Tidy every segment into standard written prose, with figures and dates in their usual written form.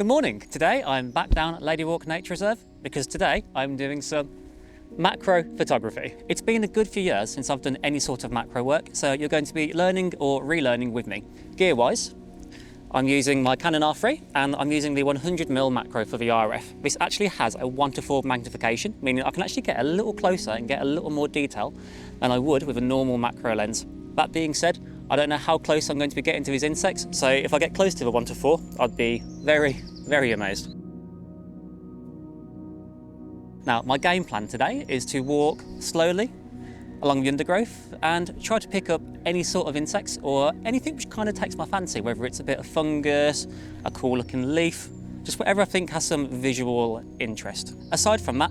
Good morning. Today I'm back down at Ladywalk Nature Reserve because today I'm doing some macro photography. It's been a good few years since I've done any sort of macro work, so you're going to be learning or relearning with me. Gear-wise, I'm using my Canon R3 and I'm using the 100mm macro for the RF. This actually has a 1:4 magnification, meaning I can actually get a little closer and get a little more detail than I would with a normal macro lens. That being said, I don't know how close I'm going to be getting to these insects, so if I get close to the 1:4, I'd be very, very amazed. Now, my game plan today is to walk slowly along the undergrowth and try to pick up any sort of insects or anything which kind of takes my fancy, whether it's a bit of fungus, a cool looking leaf, just whatever I think has some visual interest. Aside from that,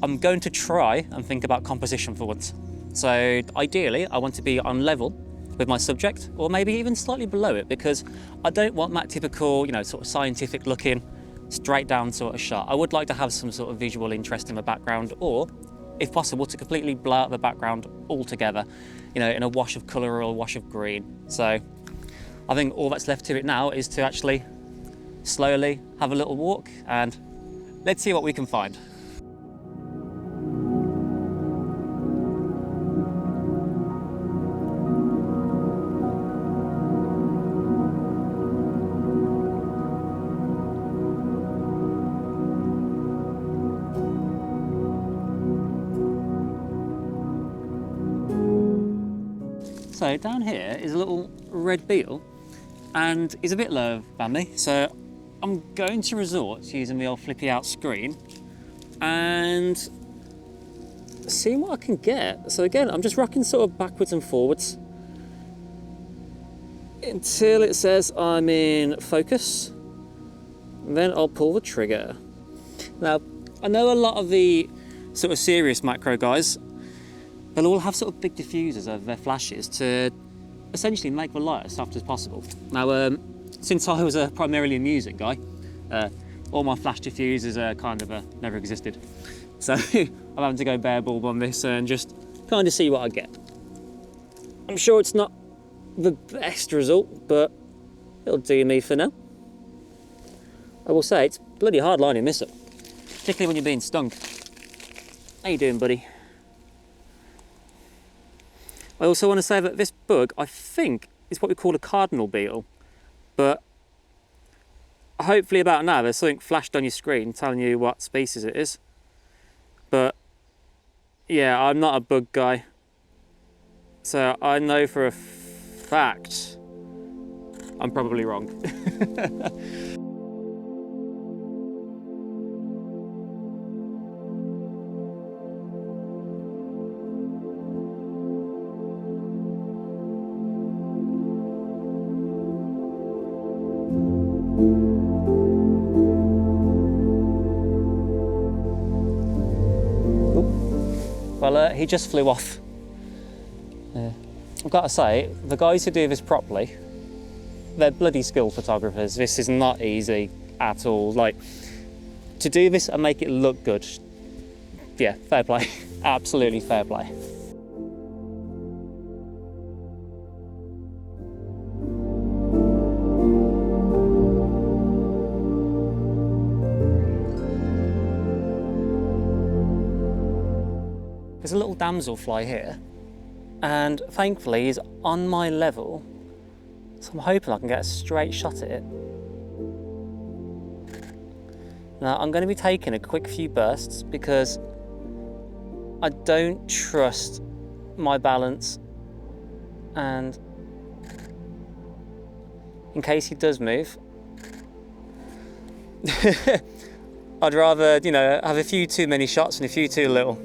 I'm going to try and think about composition for once. So ideally, I want to be on level with my subject, or maybe even slightly below it, because I don't want that typical, sort of scientific looking, straight down sort of shot. I would like to have some sort of visual interest in the background, or if possible, to completely blur out the background altogether, in a wash of colour or a wash of green. So I think all that's left to it now is to actually slowly have a little walk and let's see what we can find. So down here is a little red beetle and he's a bit low than me, so I'm going to resort to using the old flippy out screen and seeing what I can get. So again, I'm just rocking sort of backwards and forwards until it says I'm in focus, and then I'll pull the trigger. Now, I know a lot of the sort of serious macro guys, they'll all have sort of big diffusers over their flashes to essentially make the light as soft as possible. Now, since I was primarily a music guy, all my flash diffusers never existed. So I'm having to go bare bulb on this and just kind of see what I get. I'm sure it's not the best result, but it'll do me for now. I will say it's bloody hard lining this up, particularly when you're being stung. How you doing, buddy? I also want to say that this bug, I think, is what we call a cardinal beetle, but hopefully about now there's something flashed on your screen telling you what species it is. But yeah, I'm not a bug guy, so I know for a fact I'm probably wrong. Well, he just flew off. I've got to say, the guys who do this properly, they're bloody skilled photographers. This is not easy at all. Like, to do this and make it look good, yeah, fair play. Absolutely fair play. There's a little damselfly here, and thankfully he's on my level, so I'm hoping I can get a straight shot at it. Now I'm going to be taking a quick few bursts because I don't trust my balance, and in case he does move, I'd rather, have a few too many shots and a few too little.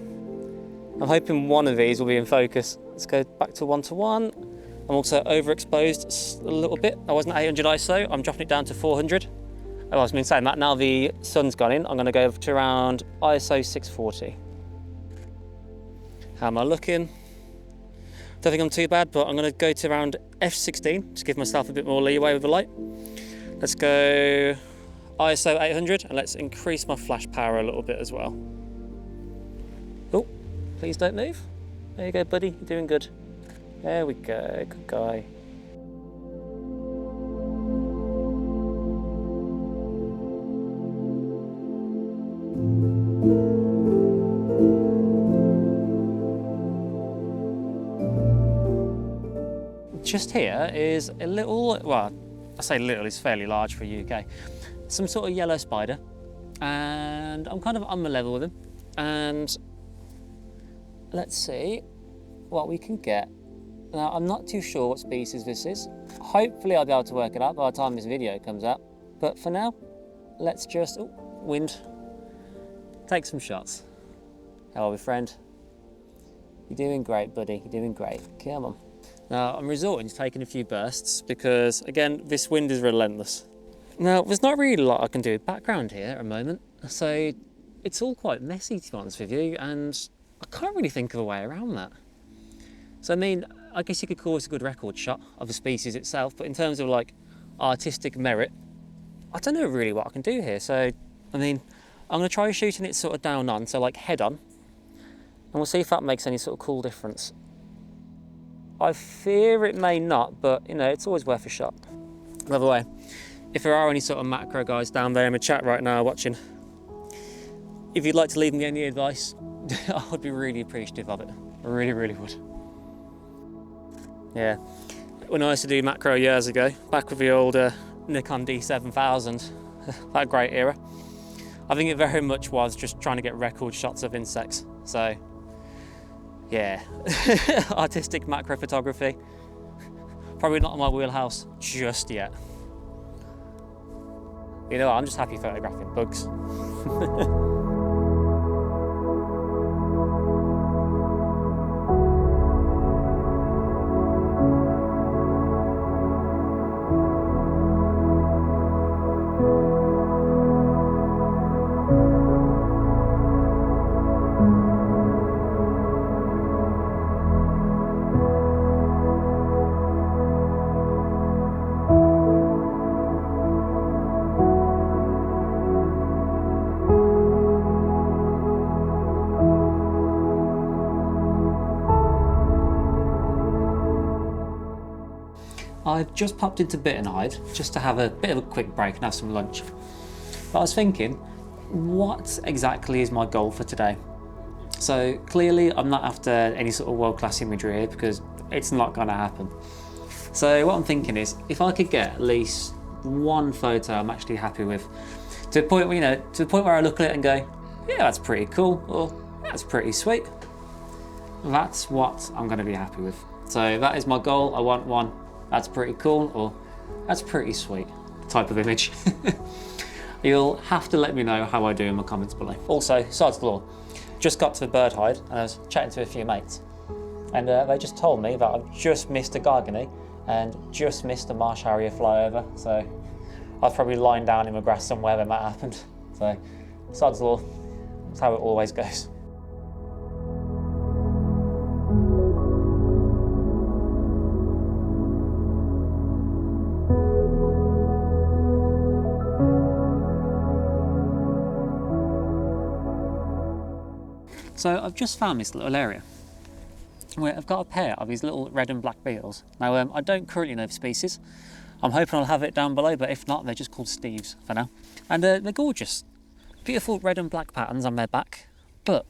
I'm hoping one of these will be in focus. Let's go back to 1:1. I'm also overexposed a little bit. I wasn't 800 ISO, I'm dropping it down to 400. Oh, I was saying that now the sun's gone in, I'm gonna go to around ISO 640. How am I looking? Don't think I'm too bad, but I'm gonna go to around f16 to give myself a bit more leeway with the light. Let's go ISO 800 and let's increase my flash power a little bit as well. Oh. Please don't move. There you go, buddy, you're doing good. There we go, good guy. Just here is a little, well, I say little, it's fairly large for UK, some sort of yellow spider, and I'm kind of on the level with him, and let's see what we can get. Now, I'm not too sure what species this is. Hopefully I'll be able to work it out by the time this video comes out, but for now, let's just, oh, wind, take some shots. How are we, friend? You're doing great, buddy, you're doing great, come on. Now, I'm resorting to taking a few bursts because, again, this wind is relentless. Now, there's not really a lot I can do with background here at the moment, so it's all quite messy, to be honest with you, and I can't really think of a way around that. So, I mean, I guess you could call this a good record shot of the species itself, but in terms of, like, artistic merit, I don't know really what I can do here. So, I mean, I'm going to try shooting it sort of down on, so, like, head on, and we'll see if that makes any sort of cool difference. I fear it may not, but, you know, it's always worth a shot. By the way, if there are any sort of macro guys down there in the chat right now watching, if you'd like to leave me any advice, I would be really appreciative of it. I really, really would. Yeah, when I used to do macro years ago, back with the old Nikon D7000, that great era, I think it very much was just trying to get record shots of insects. So, yeah, artistic macro photography, probably not in my wheelhouse just yet. You know what, I'm just happy photographing bugs. I've just popped into Bit and Hide just to have a bit of a quick break and have some lunch. But I was thinking, what exactly is my goal for today? So clearly I'm not after any sort of world-class imagery here because it's not going to happen. So what I'm thinking is, if I could get at least one photo I'm actually happy with, to the point where, you know, to the point where I look at it and go, yeah, that's pretty cool, or that's pretty sweet. That's what I'm going to be happy with. So that is my goal. I want one that's pretty cool, or that's pretty sweet type of image. You'll have to let me know how I do in the comments below. Also, sides galore, just got to the bird hide and I was chatting to a few mates, and they just told me that I've just missed a gargany and just missed a marsh harrier flyover, so I was probably lying down in the grass somewhere when that happened. So, sides galore, that's how it always goes. So I've just found this little area where I've got a pair of these little red and black beetles. Now I don't currently know the species. I'm hoping I'll have it down below, but if not, they're just called Steves for now. And they're gorgeous. Beautiful red and black patterns on their back, but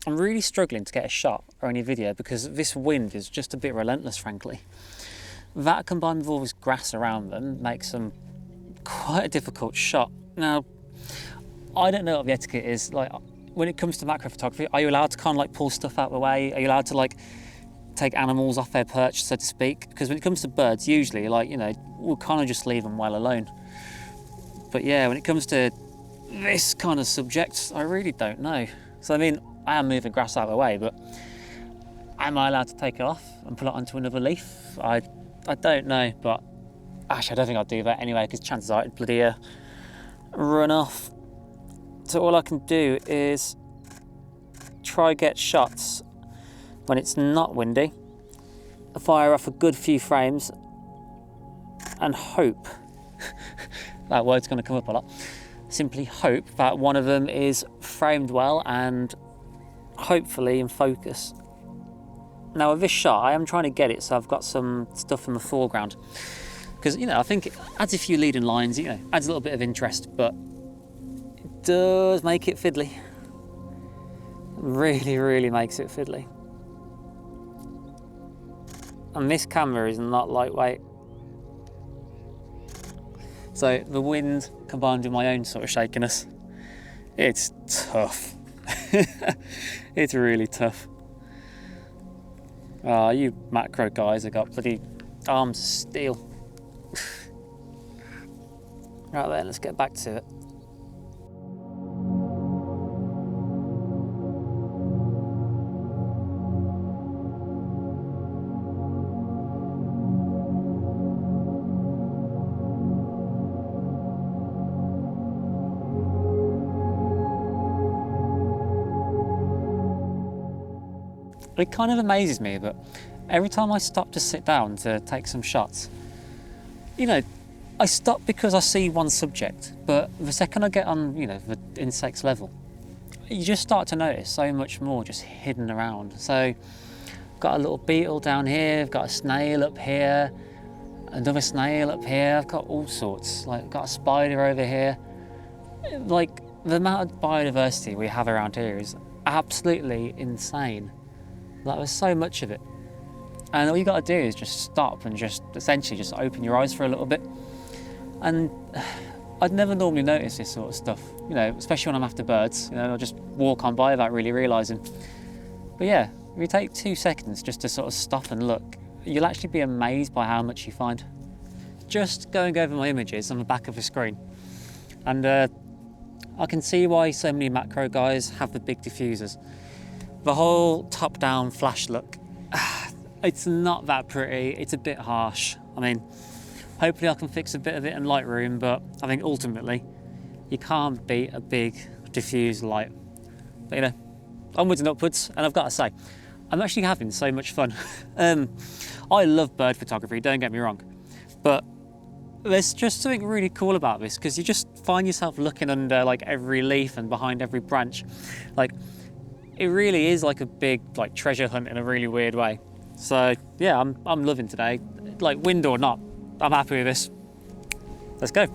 I'm really struggling to get a shot or any video because this wind is just a bit relentless, frankly. That combined with all this grass around them makes them quite a difficult shot. Now, I don't know what the etiquette is. Like, when it comes to macro photography, are you allowed to kind of like pull stuff out of the way? Are you allowed to like take animals off their perch, so to speak? Because when it comes to birds, usually, like, you know, we'll kind of just leave them well alone. But yeah, when it comes to this kind of subject, I really don't know. So I mean, I am moving grass out of the way, but am I allowed to take it off and put it onto another leaf? I don't know, but actually I don't think I'll do that anyway, because chances are it'd bloody run off. So all I can do is try get shots when it's not windy, fire off a good few frames and hope, that word's going to come up a lot, simply hope that one of them is framed well and hopefully in focus. Now with this shot I am trying to get it so I've got some stuff in the foreground, because, you know, I think it adds a few leading lines, you know, adds a little bit of interest, but does make it fiddly. Really, really makes it fiddly. And this camera is not lightweight. So the wind combined with my own sort of shakiness, it's tough. It's really tough. Oh, you macro guys have got bloody arms of steel. Right then, let's get back to it. It kind of amazes me, but every time I stop to sit down to take some shots, you know, I stop because I see one subject, but the second I get on, you know, the insects level, you just start to notice so much more just hidden around. So I've got a little beetle down here, I've got a snail up here, another snail up here, I've got all sorts. Like, I've got a spider over here. Like, the amount of biodiversity we have around here is absolutely insane. Like, there's so much of it. And all you got to do is just stop and just essentially just open your eyes for a little bit. And I'd never normally notice this sort of stuff, you know, especially when I'm after birds. You know, I'll just walk on by without really realising. But yeah, if you take 2 seconds just to sort of stop and look, you'll actually be amazed by how much you find. Just going over my images on the back of the screen. And I can see why so many macro guys have the big diffusers. The whole top-down flash look, it's not that pretty, it's a bit harsh. I mean, hopefully I can fix a bit of it in Lightroom, but I think ultimately, you can't beat a big diffused light. But you know, onwards and upwards, and I've got to say, I'm actually having so much fun. I love bird photography, don't get me wrong, but there's just something really cool about this, because you just find yourself looking under like every leaf and behind every branch. Like, it really is like a big like treasure hunt in a really weird way. So yeah, I'm loving today. Like, wind or not, I'm happy with this. Let's go.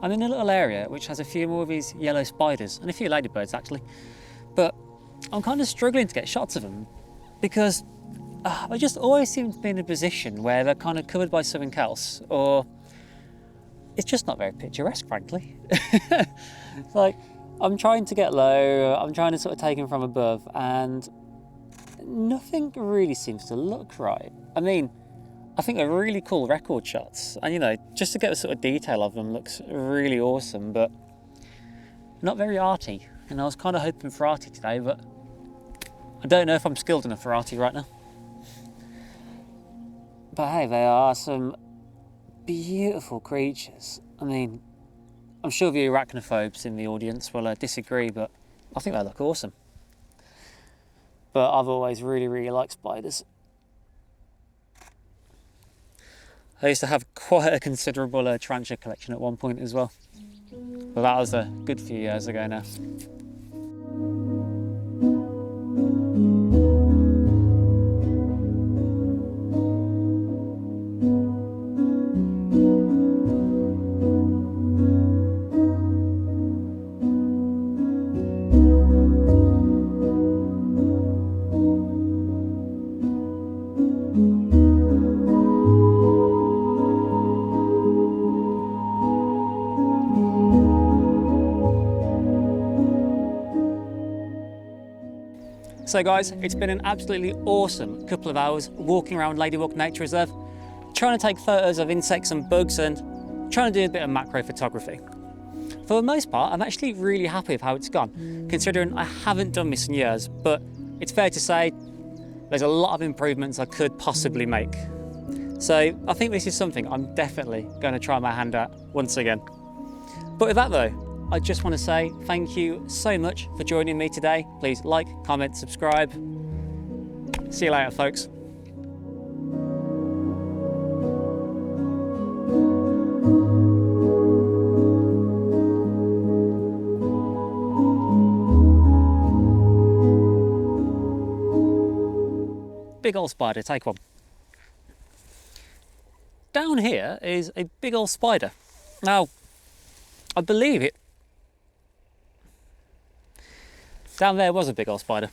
I'm in a little area which has a few more of these yellow spiders and a few ladybirds actually, but I'm kind of struggling to get shots of them because I just always seem to be in a position where they're kind of covered by something else, or it's just not very picturesque, frankly. It's like, I'm trying to get low, I'm trying to sort of take them from above, and nothing really seems to look right. I mean, I think they're really cool record shots, and you know, just to get the sort of detail of them looks really awesome, but not very arty. And I was kind of hoping for arty today, but I don't know if I'm skilled enough for arty right now. But hey, they are some beautiful creatures. I mean, I'm sure the arachnophobes in the audience will disagree, but I think they look awesome. But I've always really, really liked spiders. I used to have quite a considerable tarantula collection at one point as well, but that was a good few years ago now. So guys, it's been an absolutely awesome couple of hours walking around Ladywalk Nature Reserve, trying to take photos of insects and bugs and trying to do a bit of macro photography. For the most part, I'm actually really happy with how it's gone, considering I haven't done this in years, but it's fair to say there's a lot of improvements I could possibly make. So I think this is something I'm definitely going to try my hand at once again. But with that though, I just want to say thank you so much for joining me today. Please like, comment, subscribe. See you later, folks. Big old spider, take one. Down here is a big old spider. Now, I believe it. Down there was a big old spider.